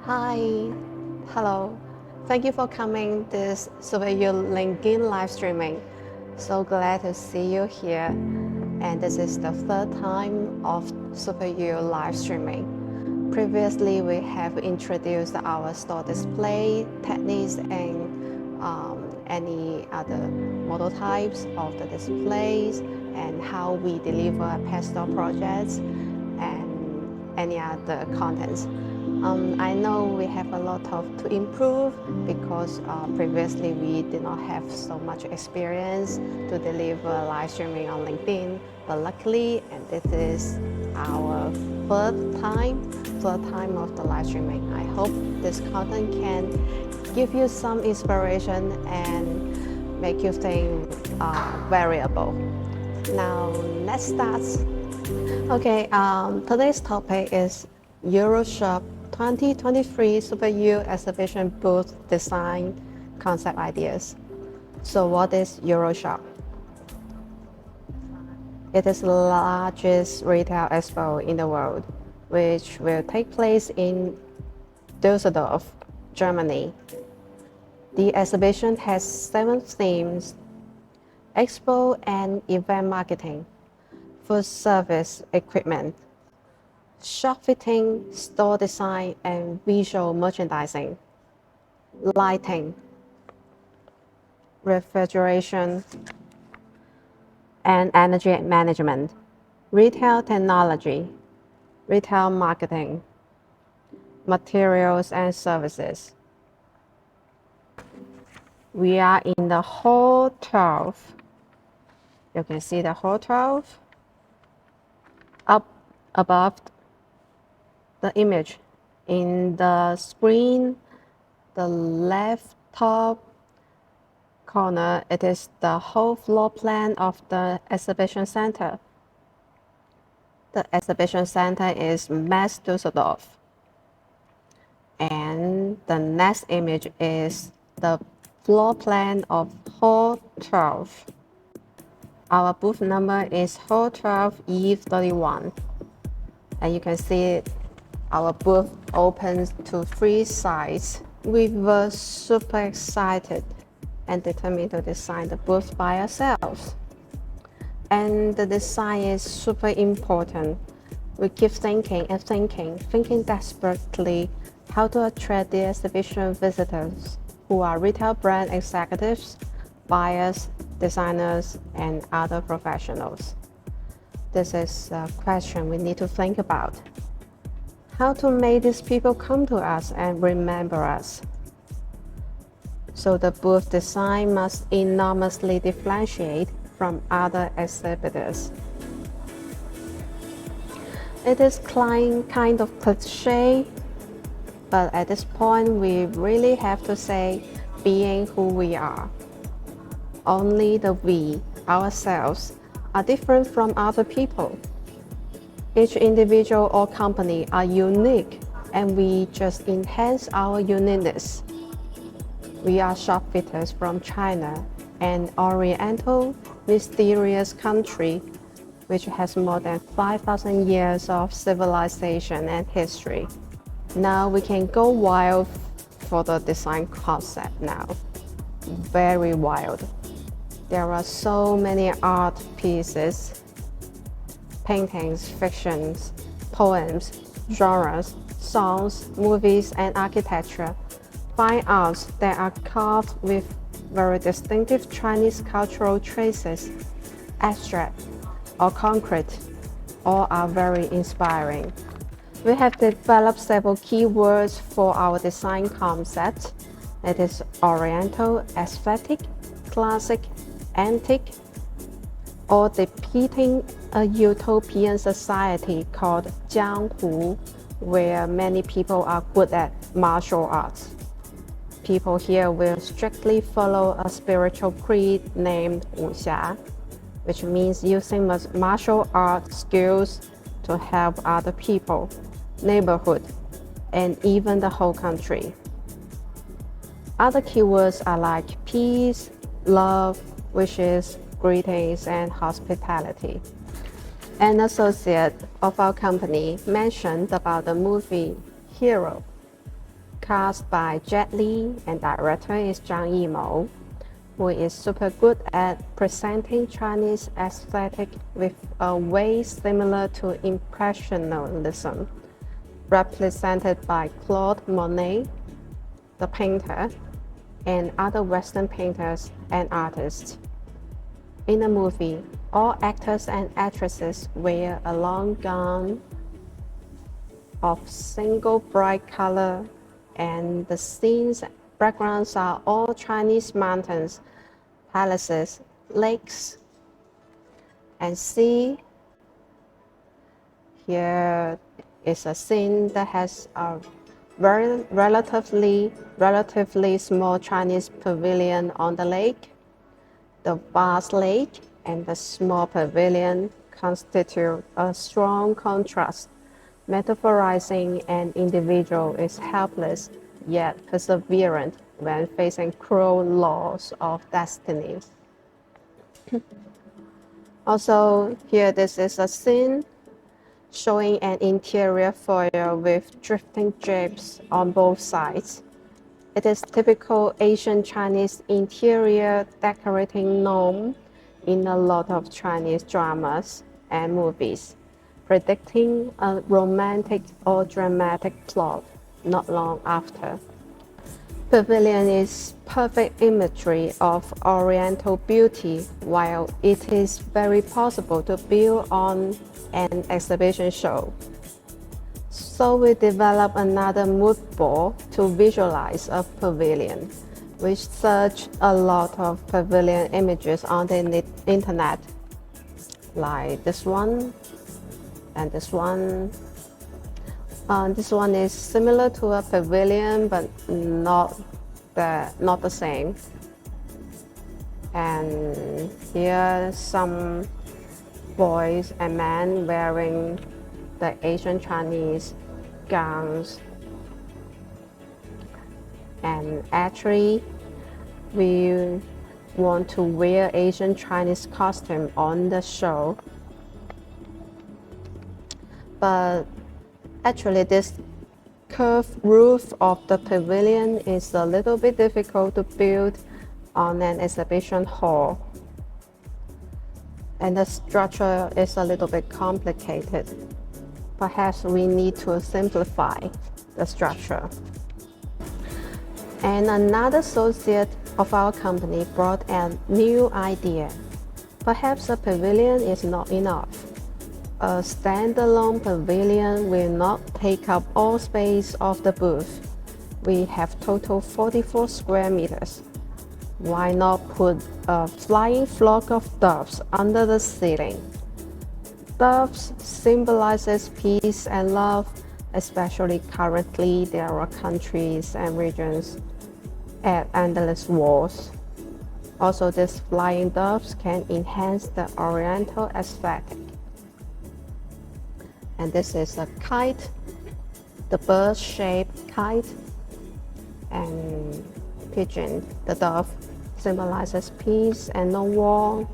Hi, hello. Thank you for coming this Superview LinkedIn live streaming. So glad to see you here. And this is the third time of Superview live streaming. Previously, we have introduced our store display techniques and any other model types of the displays and how we deliver pet store projects and any other contents. I know we have a lot to improve because previously we did not have so much experience to deliver live streaming on LinkedIn, but luckily, and this is our third time of the live streaming. I hope this content can give you some inspiration and make you think variable. Now let's start. Okay, today's topic is EuroShop 2023 Super U Exhibition Booth Design Concept Ideas. So what is EuroShop? It is the largest retail expo in the world, which will take place in Düsseldorf, Germany. The exhibition has 7 themes: expo and event marketing, food service equipment, shop fitting, store design and visual merchandising, lighting, refrigeration and energy management, retail technology, retail marketing, materials and services. We are in the hall 12. You can see the hall 12 up above the image. In the screen, the left top corner, it is the whole floor plan of the exhibition center. The exhibition center is Mess Düsseldorf. And the next image is the floor plan of hall 12. Our booth number is hall 12 E31. And you can see our booth opens to 3 sides. We were super excited and determined to design the booth by ourselves. And the design is super important. We keep thinking desperately how to attract the exhibition visitors who are retail brand executives, buyers, designers, and other professionals. This is a question we need to think about. How to make these people come to us and remember us. So the booth design must enormously differentiate from other exhibitors. It is kind of cliche, but at this point we really have to say being who we are. Only the we, ourselves, are different from other people. Each individual or company are unique, and we just enhance our uniqueness. We are shop fitters from China, an oriental, mysterious country which has more than 5,000 years of civilization and history. Now we can go wild for the design concept now. Very wild. There are so many art pieces, paintings, fictions, poems, genres, songs, movies, and architecture, fine arts that are carved with very distinctive Chinese cultural traces, abstract or concrete, all are very inspiring. We have developed several keywords for our design concept. It is Oriental, aesthetic, classic, antique, or depicting a utopian society called Jianghu, where many people are good at martial arts. People here will strictly follow a spiritual creed named Wuxia, which means using martial art skills to help other people, neighborhood, and even the whole country. Other keywords are like peace, love, wishes, greetings, and hospitality. An associate of our company mentioned about the movie Hero. cast by Jet Li and director is Zhang Yimou, who is super good at presenting Chinese aesthetic with a way similar to Impressionism, represented by Claude Monet, the painter, and other Western painters and artists. In the movie, all actors and actresses wear a long gown of single bright color, and the scene's backgrounds are all Chinese mountains, palaces, lakes, and sea. Here is a scene that has a very relatively small Chinese pavilion on the lake. The vast lake and the small pavilion constitute a strong contrast, metaphorizing an individual is helpless yet perseverant when facing cruel laws of destiny. Also, here this is a scene showing an interior foyer with drifting drapes on both sides. It is typical Asian Chinese interior decorating norm in a lot of Chinese dramas and movies, predicting a romantic or dramatic plot not long after. Pavilion is perfect imagery of Oriental beauty, while it is very possible to build on an exhibition show. So we develop another mood board to visualize a pavilion. We search a lot of pavilion images on the internet, like this one and this one. This one is similar to a pavilion, but not the same. And here some boys and men wearing the Asian Chinese gowns. And actually, we want to wear Asian Chinese costume on the show. But actually, this curved roof of the pavilion is a little bit difficult to build on an exhibition hall. And the structure is a little bit complicated. Perhaps we need to simplify the structure. And another associate of our company brought a new idea. Perhaps a pavilion is not enough. A standalone pavilion will not take up all space of the booth. We have total 44 square meters. Why not put a flying flock of doves under the ceiling? Doves symbolizes peace and love, especially currently there are countries and regions at endless wars. Also, these flying doves can enhance the Oriental aesthetic. And this is a kite, the bird-shaped kite, and pigeon, the dove, symbolizes peace and no war.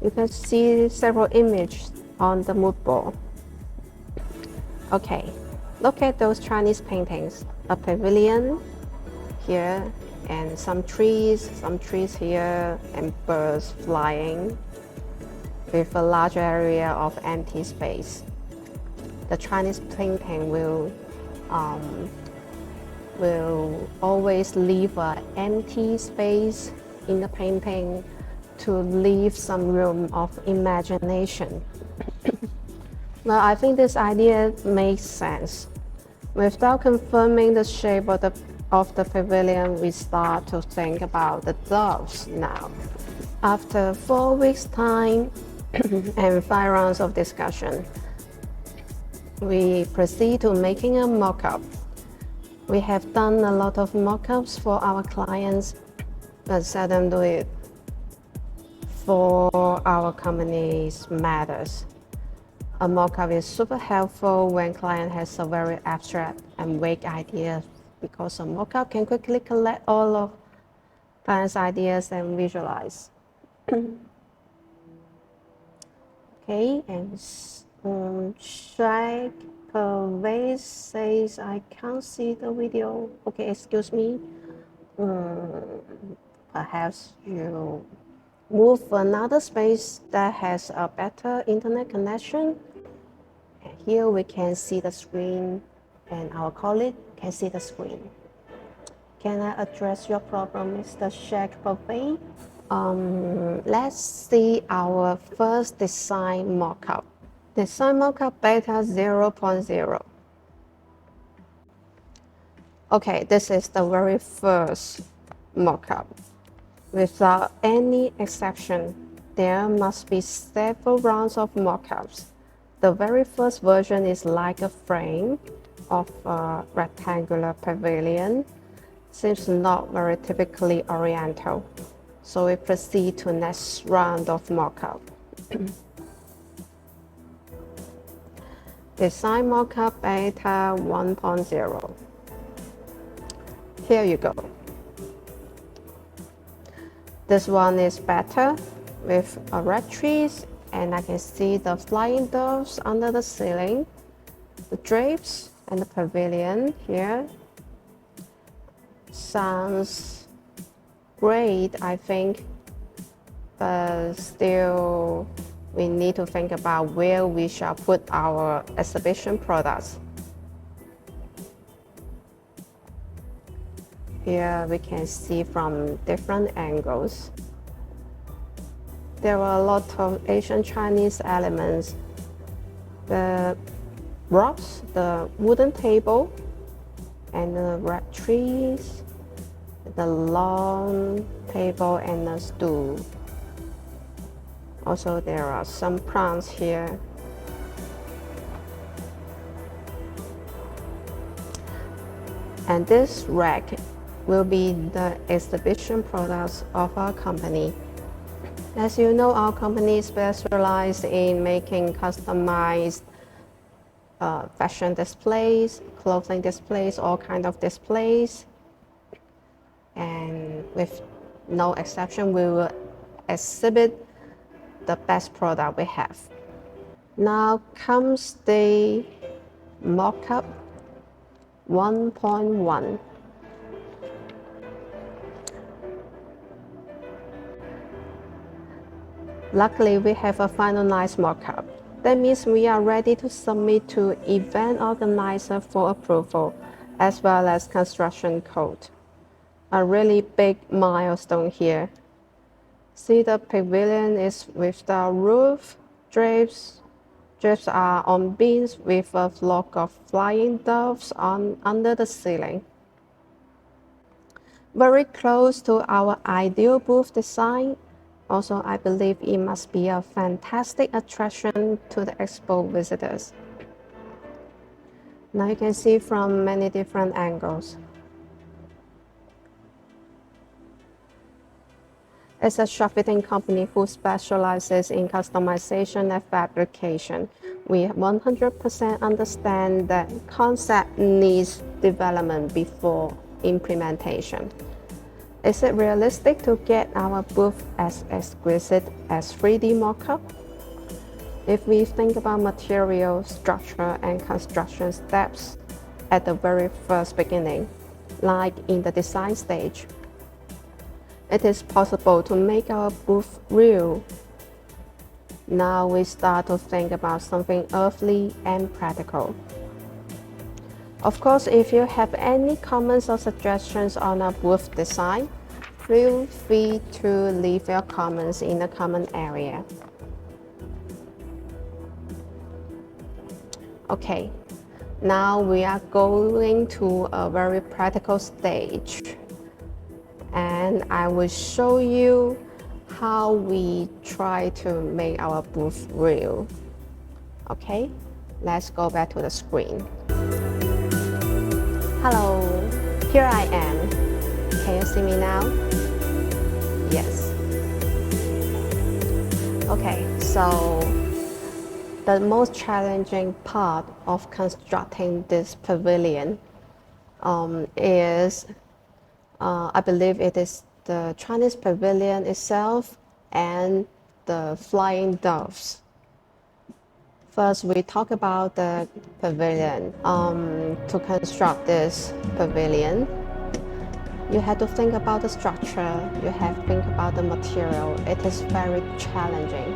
You can see several images on the mood board. Okay, look at those Chinese paintings. A pavilion here, and some trees here, and birds flying with a large area of empty space. The Chinese painting will always leave an empty space in the painting to leave some room of imagination. Well, I think this idea makes sense. Without confirming the shape of the pavilion, we start to think about the doves now. After 4 weeks' time and 5 rounds of discussion, we proceed to making a mock-up. We have done a lot of mock-ups for our clients, but seldom do it for our company's matters. A mock-up is super helpful when client has a very abstract and vague idea, because a mock-up can quickly collect all of client's ideas and visualize. Okay, and check Pervase says I can't see the video. Okay, excuse me. Perhaps you move another space that has a better internet connection. And here we can see the screen and our colleague can see the screen. Can I address your problem, Mr. Sheikh Buffet? Let's see our first design mockup. Design mockup beta 0.0. Okay, this is the very first mockup. Without any exception, there must be several rounds of mockups. The very first version is like a frame of a rectangular pavilion. Seems not very typically oriental. So we proceed to next round of mockup. Design mockup beta 1.0. Here you go. This one is better with red trees, and I can see the flying doves under the ceiling, the drapes and the pavilion here. Sounds great, I think, but still we need to think about where we shall put our exhibition products. Here we can see from different angles. There are a lot of Asian Chinese elements. The rocks, the wooden table, and the red trees, the long table and the stool. Also, there are some plants here. And this rack will be the exhibition products of our company. As you know, our company specializes in making customized fashion displays, clothing displays, all kinds of displays. And with no exception, we will exhibit the best product we have. Now comes the mock-up 1.1. Luckily, we have a finalized mock-up. That means we are ready to submit to event organizer for approval, as well as construction code. A really big milestone here. See, the pavilion is with the roof, drapes. Drapes are on beams with a flock of flying doves under the ceiling. Very close to our ideal booth design. Also, I believe it must be a fantastic attraction to the expo visitors. Now you can see from many different angles. It's a shop fitting company who specializes in customization and fabrication. We 100% understand that concept needs development before implementation. Is it realistic to get our booth as exquisite as 3D mockup? If we think about material, structure, and construction steps at the very first beginning, like in the design stage, it is possible to make our booth real. Now we start to think about something earthly and practical. Of course, if you have any comments or suggestions on our booth design, feel free to leave your comments in the comment area. Okay, now we are going to a very practical stage. And I will show you how we try to make our booth real. Okay, let's go back to the screen. Hello, here I am. Can you see me now? Yes. Okay, so the most challenging part of constructing this pavilion is I believe it is the Chinese pavilion itself and the flying doves. First, we talk about the pavilion. To construct this pavilion, you have to think about the structure, you have to think about the material. It is very challenging.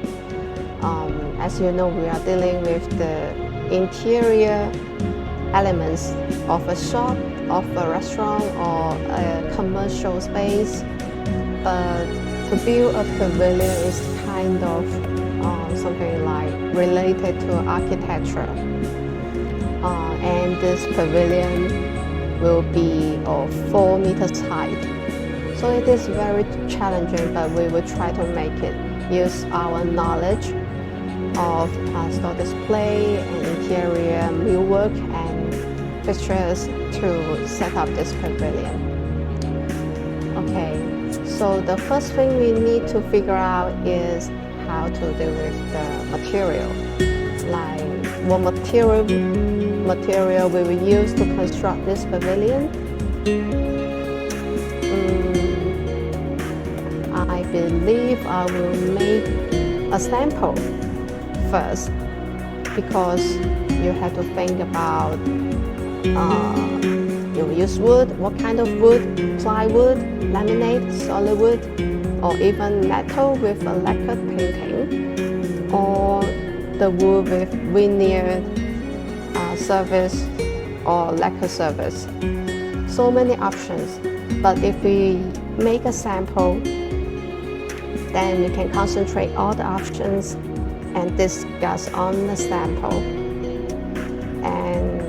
As you know, we are dealing with the interior elements of a shop, of a restaurant, or a commercial space. But to build a pavilion is kind of something like related to architecture. And this pavilion will be of 4 meters height. So it is very challenging, but we will try to make it. Use our knowledge of store display and interior millwork and fixtures to set up this pavilion. Okay, so the first thing we need to figure out is how to deal with the material. Like what material we will use to construct this pavilion. I believe I will make a sample first, because you have to think about you use wood, what kind of wood, plywood, laminate, solid wood, or even metal with a lacquer painting, or the wood with veneer surface or lacquer surface. So many options, but if we make a sample, then we can concentrate all the options and discuss on the sample, and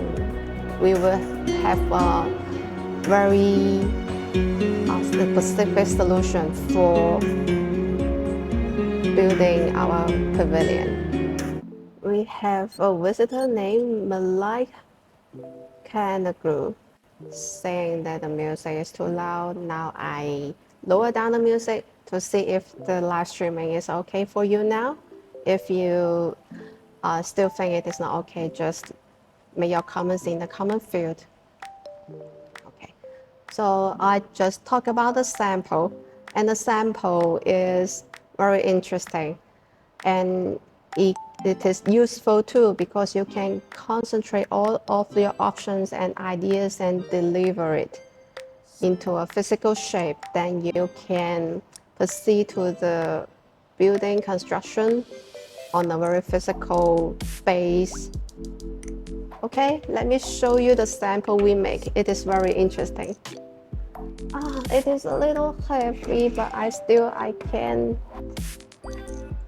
we will have a very specific solution for building our pavilion. We have a visitor named Malika saying that the music is too loud. Now I lower down the music to see if the live streaming is okay for you now. If you still think it is not okay, just make your comments in the comment field. Okay, so I just talk about the sample, and the sample is very interesting, and it is useful too, because you can concentrate all of your options and ideas and deliver it into a physical shape. Then you can proceed to the building construction on a very physical base. Okay, let me show you the sample we make. It is very interesting. It is a little heavy, but I can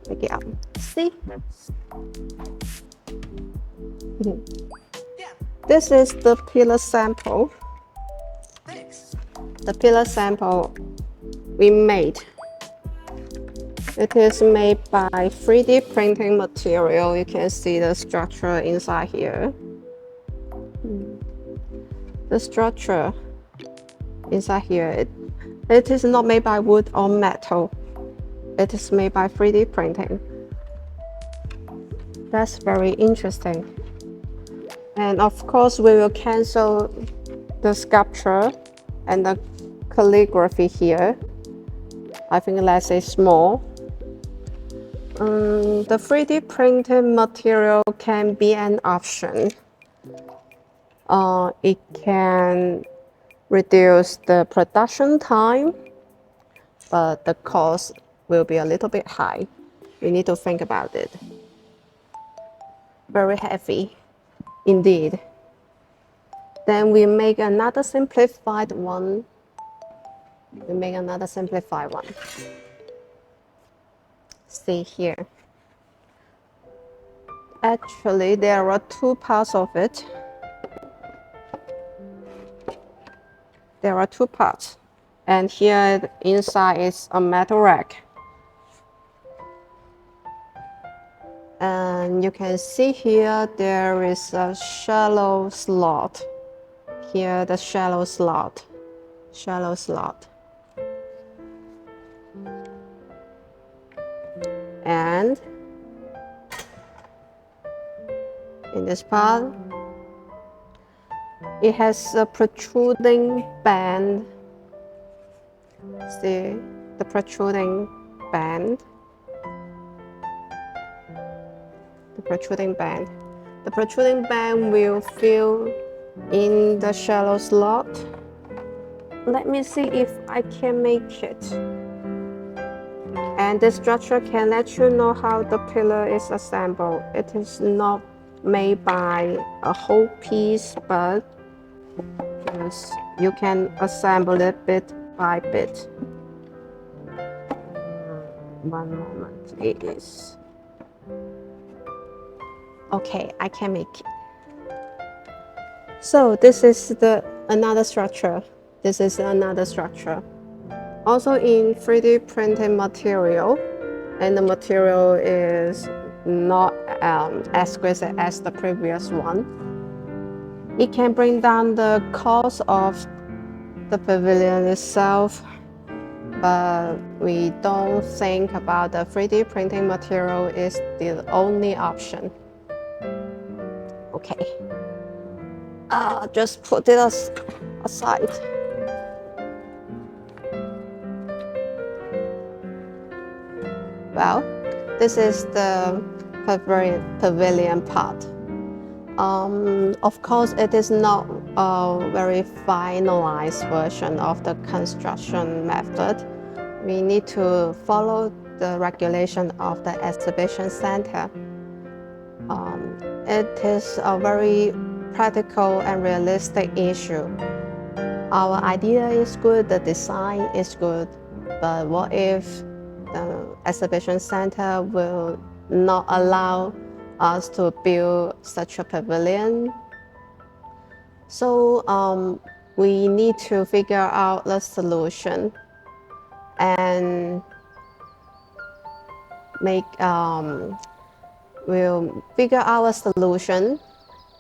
make it up. See? This is the pillar sample. The pillar sample we made. It is made by 3D printing material. You can see the structure inside here. The structure inside here, it is not made by wood or metal. It is made by 3D printing. That's very interesting. And of course, we will cancel the sculpture and the calligraphy here. I think let's say small. The 3D printed material can be an option. It can reduce the production time, but the cost will be a little bit high. We need to think about it. Very heavy, indeed. Then we make another simplified one. See here. Actually, there are 2 parts of it. There are 2 parts. And here inside is a metal rack. And you can see here there is a shallow slot. Here the shallow slot. And in this part, it has a protruding band. See the protruding band. The protruding band. The protruding band will fill in the shallow slot. Let me see if I can make it. And this structure can let you know how the pillar is assembled. It is not made by a whole piece, but you can assemble it bit by bit. One moment, it is. Okay, I can make it. So this is another structure. This is another structure. Also in 3D printed material, and the material is not as exquisite as the previous one. It can bring down the cost of the pavilion itself, but we don't think about the 3D printing material is the only option. Okay, just put it aside. Well, this is the pavilion part. Of course, it is not a very finalized version of the construction method. We need to follow the regulation of the exhibition center. It is a very practical and realistic issue. Our idea is good, the design is good, but what if the exhibition center will not allow us to build such a pavilion? So we need to figure out the solution and we'll figure out a solution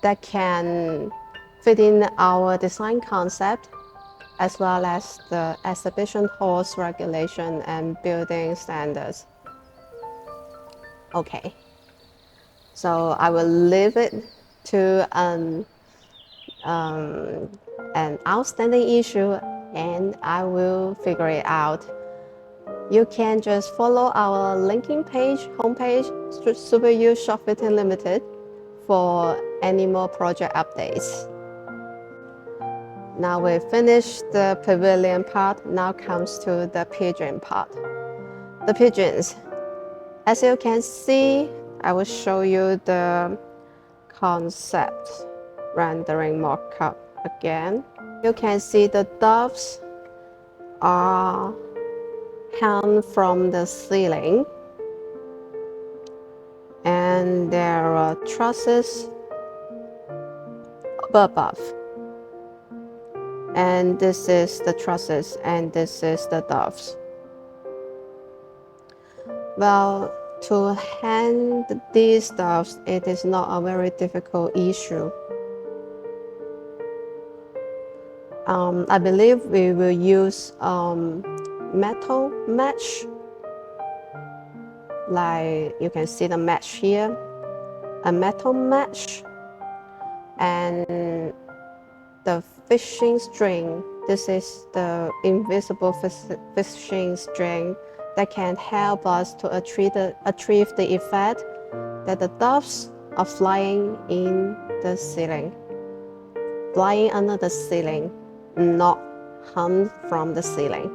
that can fit in our design concept as well as the exhibition hall's regulation and building standards. Okay, so I will leave it to an outstanding issue and I will figure it out. You can just follow our linking page, homepage, Super EuroShop Fitting Limited for any more project updates. Now we finished the pavilion part, now comes to the pigeon part. The pigeons, as you can see, I will show you the concept rendering mockup again. You can see the doves are hung from the ceiling and there are trusses above. And this is the trusses and this is the doves. Well, to hang these doves, it is not a very difficult issue. I believe we will use metal mesh, like you can see the mesh here, a metal mesh, and the fishing string. This is the invisible fishing string that can help us to achieve the effect that the doves are flying in the ceiling, flying under the ceiling, not hung from the ceiling.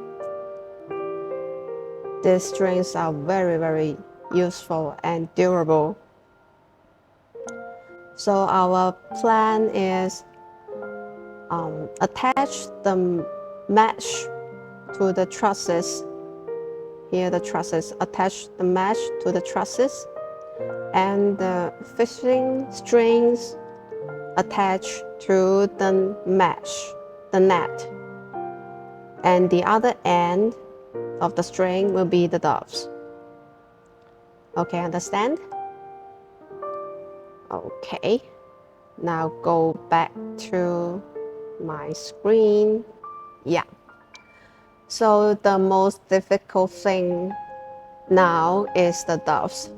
These strings are very, very useful and durable. So our plan is attach the mesh to the trusses. Here the trusses, attach the mesh to the trusses and the fishing strings attached to the mesh, the net. And the other end of the string will be the doves. Okay, understand? Okay, now go back to my screen. Yeah. So the most difficult thing now is the doves.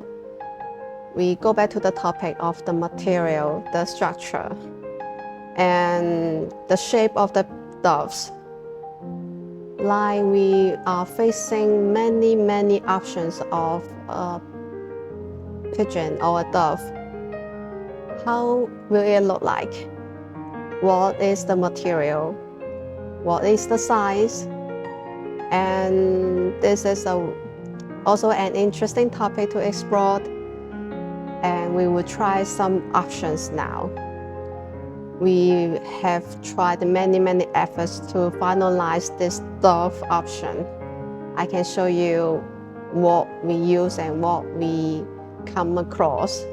We go back to the topic of the material, the structure, and the shape of the doves. Like we are facing many options of a pigeon or a dove. How will it look like? What is the material? What is the size? And this is also an interesting topic to explore, and we will try some options now. We have tried many efforts to finalize this third option. I can show you what we use and what we come across.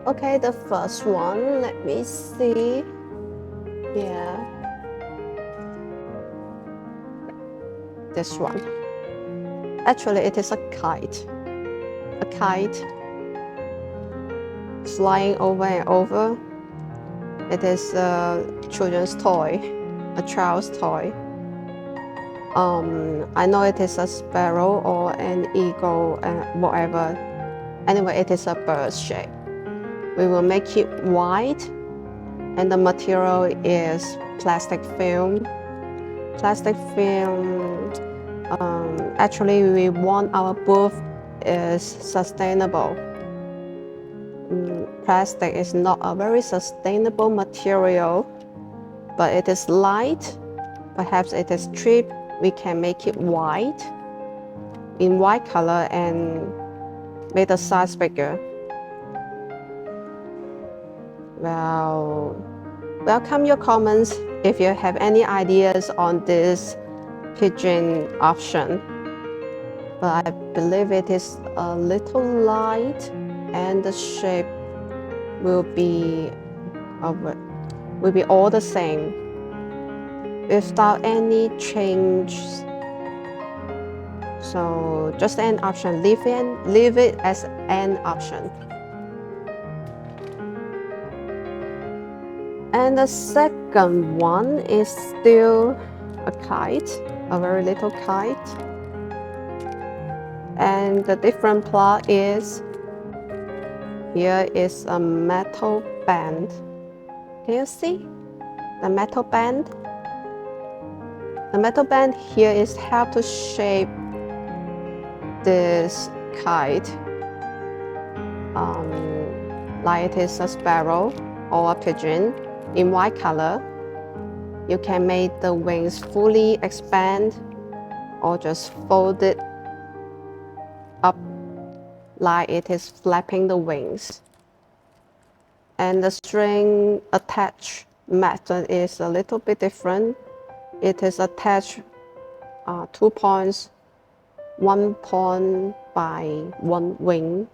Okay, the first one, let me see. Yeah, this one. Actually, it is a kite. A kite flying over and over. It is a children's toy, a child's toy. I know it is a sparrow or an eagle and whatever. Anyway, it is a bird shape. We will make it white, and the material is plastic film. Plastic film, actually we want our booth is sustainable. Plastic is not a very sustainable material, but it is light. Perhaps it is cheap. We can make it white, in white color, and make the size bigger. Well, welcome your comments if you have any ideas on this pigeon option. But I believe it is a little light, and the shape will be all the same without any change. So just an option, leave it as an option. And the second one is still a kite, a very little kite. And the different part is, here is a metal band. Can you see the metal band? The metal band here is how to shape this kite, like it is a sparrow or a pigeon in white color. You can make the wings fully expand or just fold it up like it is flapping the wings. And the string attach method is a little bit different. It is attached 2 points, 1 point by 1 wing.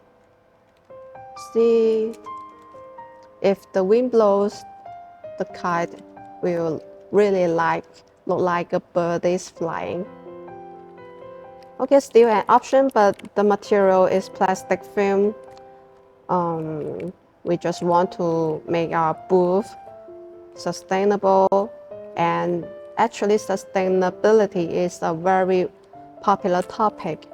See, if the wind blows, the kite will really look like a bird is flying. Okay, still an option, but the material is plastic film. We just want to make our booth sustainable, and actually sustainability is a very popular topic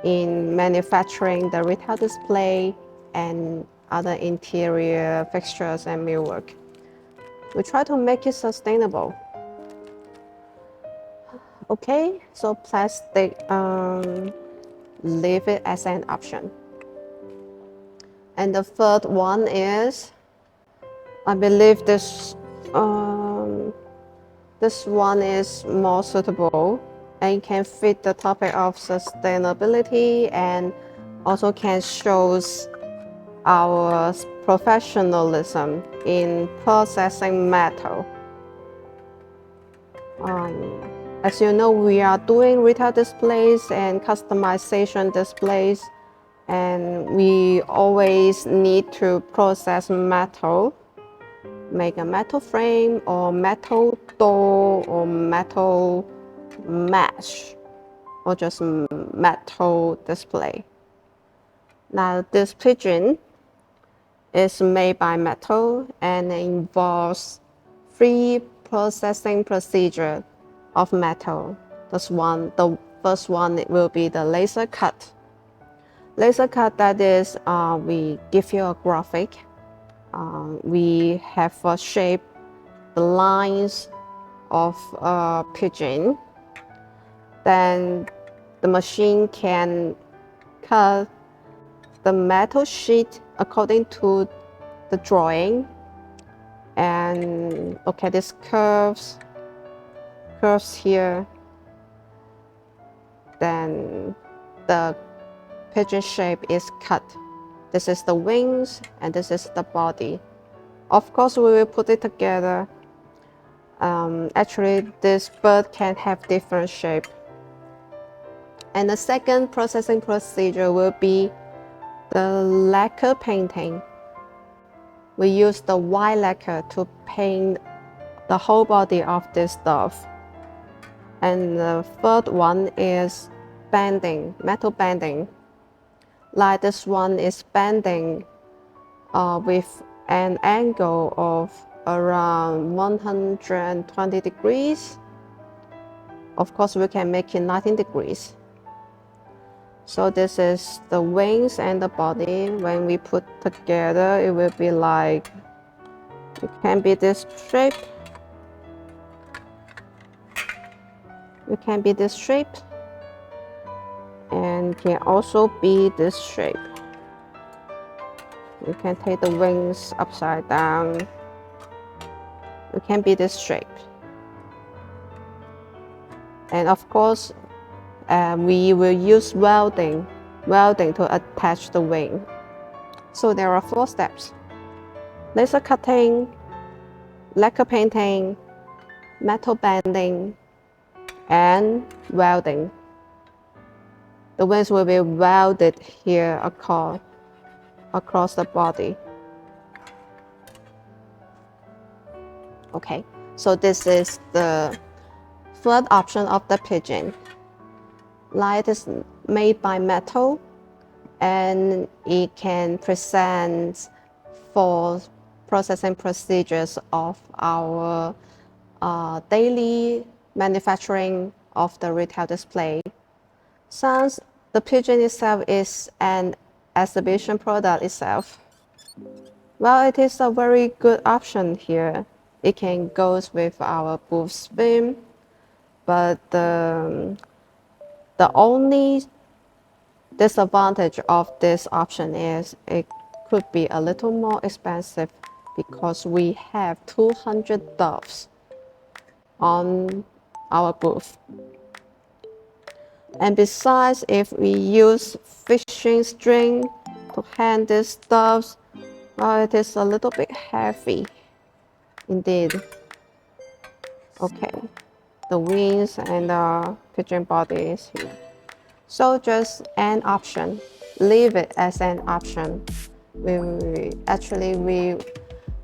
in manufacturing the retail display and other interior fixtures and millwork. We try to make it sustainable. Okay, so plastic, leave it as an option. And the third one is, I believe this one is more suitable and can fit the topic of sustainability, and also can show our professionalism in processing metal. As you know, we are doing retail displays and customization displays, and we always need to process metal, make a metal frame or metal door or metal mesh or just metal display. Now this pigeon is made by metal and involves 3 processing procedure of metal. The first one will be the laser cut. Laser cut, that is, we give you a graphic. We have shape the lines of a pigeon. Then the machine can cut the metal sheet according to the drawing. And look at these curves here. Then the pigeon shape is cut. This is the wings and this is the body. Of course, we will put it together. Actually, this bird can have different shape. And the second processing procedure will be the lacquer painting. We use the white lacquer to paint the whole body of this dove. And the third one is bending, metal bending. Like this one is bending with an angle of around 120 degrees. Of course, we can make it 19 degrees. So this is the wings and the body. When we put together, it will be like, it can be this shape. It can be this shape. And can also be this shape. You can take the wings upside down. It can be this shape. And of course, we will use welding to attach the wing. So there are 4 steps: laser cutting, lacquer painting, metal bending, and welding. The wings will be welded here across the body. Okay, so this is the third option of the pigeon. Light is made by metal, and it can present 4 processing procedures of our daily manufacturing of the retail display. Since the pigeon itself is an exhibition product itself, well, it is a very good option here. It can go with our booth theme, but the only disadvantage of this option is it could be a little more expensive because we have 200 doves on our booth. And besides, if we use fishing string to hang these doves, well, it is a little bit heavy indeed. Okay, the wings and the pigeon body is here. So just an option, leave it as an option. We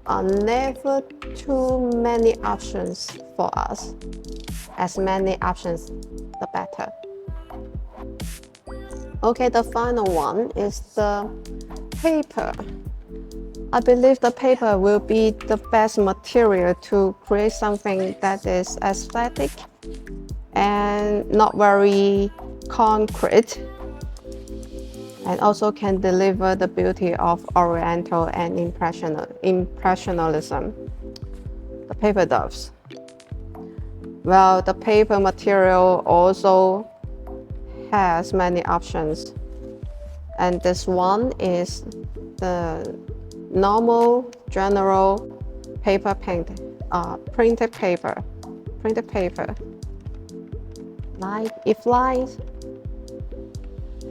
are never too many options for us. As many options, the better. Okay, the final one is the paper. I believe the paper will be the best material to create something that is aesthetic and not very concrete, and also can deliver the beauty of Oriental and Impressionism. The paper doves. Well, the paper material also has many options, and this one is the normal general paper printed paper. Like it flies.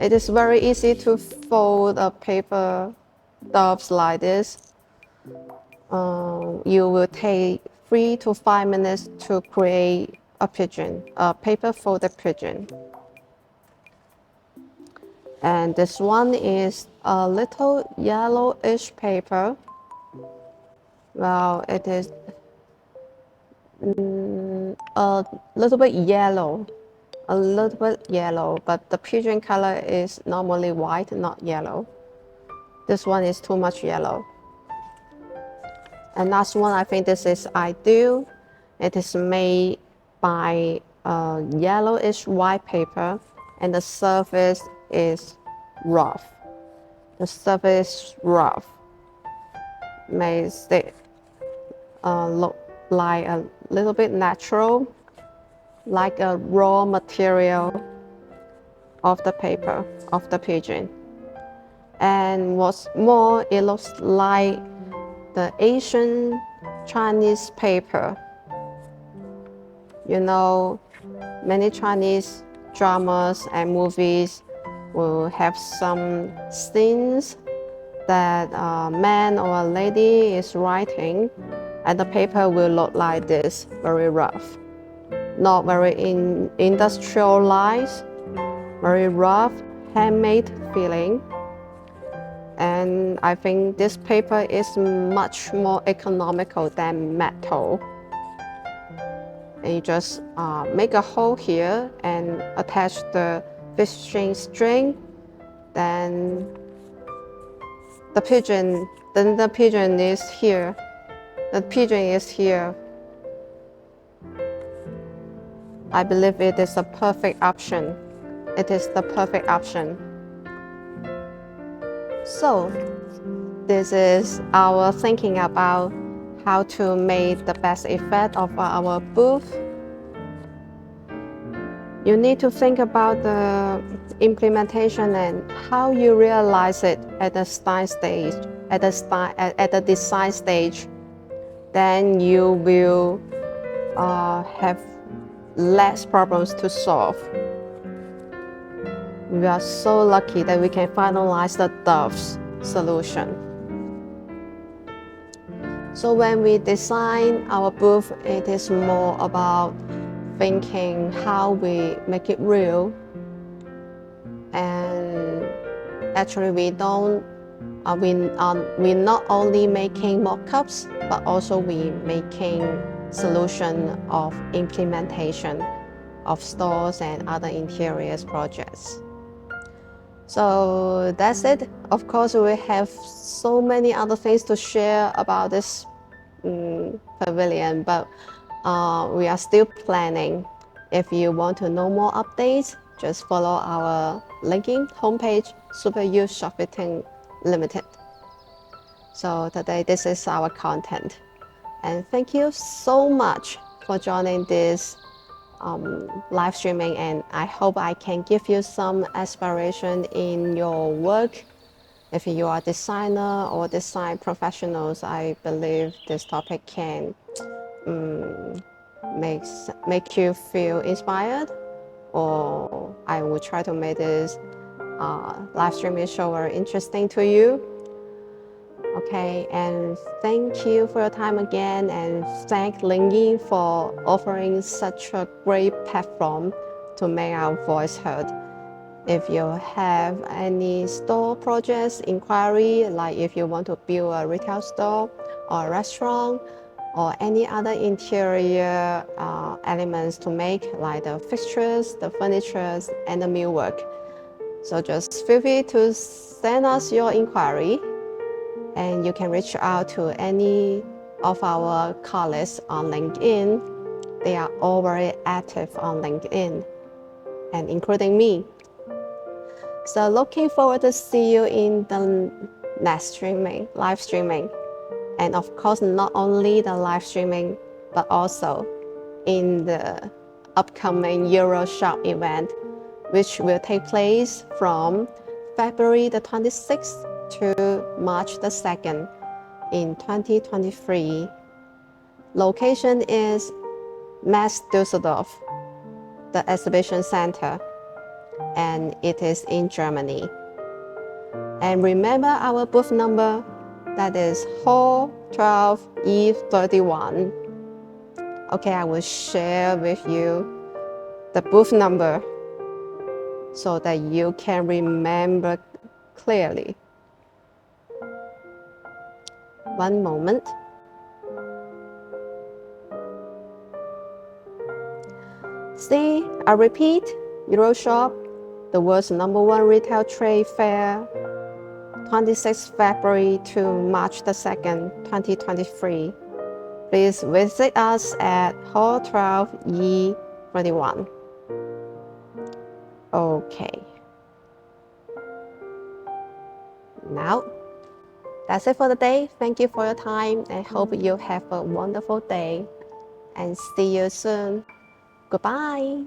It is very easy to fold a paper doves like this. You will take 3 to 5 minutes to create a pigeon, a paper folded pigeon. And this one is a little yellowish paper. Well, it is a little bit yellow, but the pigeon color is normally white, not yellow. This one is too much yellow. And last one, I think this is ideal. It is made by yellowish white paper, and the surface is rough. The surface rough makes it look like a little bit natural, like a raw material of the paper of the pigeon. And what's more, it looks like the Asian Chinese paper. You know, many Chinese dramas and movies will have some scenes that a man or a lady is writing, and the paper will look like this, very rough, not very industrialized, very rough, handmade feeling. And I think this paper is much more economical than metal. And you just make a hole here and attach the fishing string. Then the pigeon is here. The pigeon is here. I believe it is a perfect option. It is the perfect option. So this is our thinking about how to make the best effect of our booth. You need to think about the implementation and how you realize it at the style stage, at the design stage. Then you will have less problems to solve. We are so lucky that we can finalize the Dove's solution. So when we design our booth, it is more about thinking how we make it real. And actually we not only making mock-ups, but also we making solution of implementation of stores and other interiors projects. So that's it. Of course, we have so many other things to share about this pavilion, but we are still planning. If you want to know more updates, just follow our linking homepage, Super EuroShop Limited. So today, this is our content. And thank you so much for joining this live streaming, and I hope I can give you some inspiration in your work. If you are a designer or design professionals, I believe this topic can make you feel inspired, or I will try to make this live streaming show very interesting to you. Okay, and thank you for your time again, and thank Lingyi for offering such a great platform to make our voice heard. If you have any store projects inquiry, like if you want to build a retail store or a restaurant or any other interior elements to make, like the fixtures, the furniture, and the millwork, so just feel free to send us your inquiry. And you can reach out to any of our colleagues on LinkedIn. They are all very active on LinkedIn, and including me. So looking forward to see you in the next live streaming. And of course, not only the live streaming, but also in the upcoming EuroShop event, which will take place from February the 26th to March the 2nd in 2023. Location is Metz Düsseldorf, the exhibition center, and it is in Germany. And remember our booth number, that is Hall 12E31. Okay, I will share with you the booth number so that you can remember clearly. One moment. See, I repeat, EuroShop, the world's #1 retail trade fair, 26 February to March the 2nd, 2023. Please visit us at Hall 12E31. Okay. Now, that's it for the day. Thank you for your time, and hope you have a wonderful day. And see you soon. Goodbye.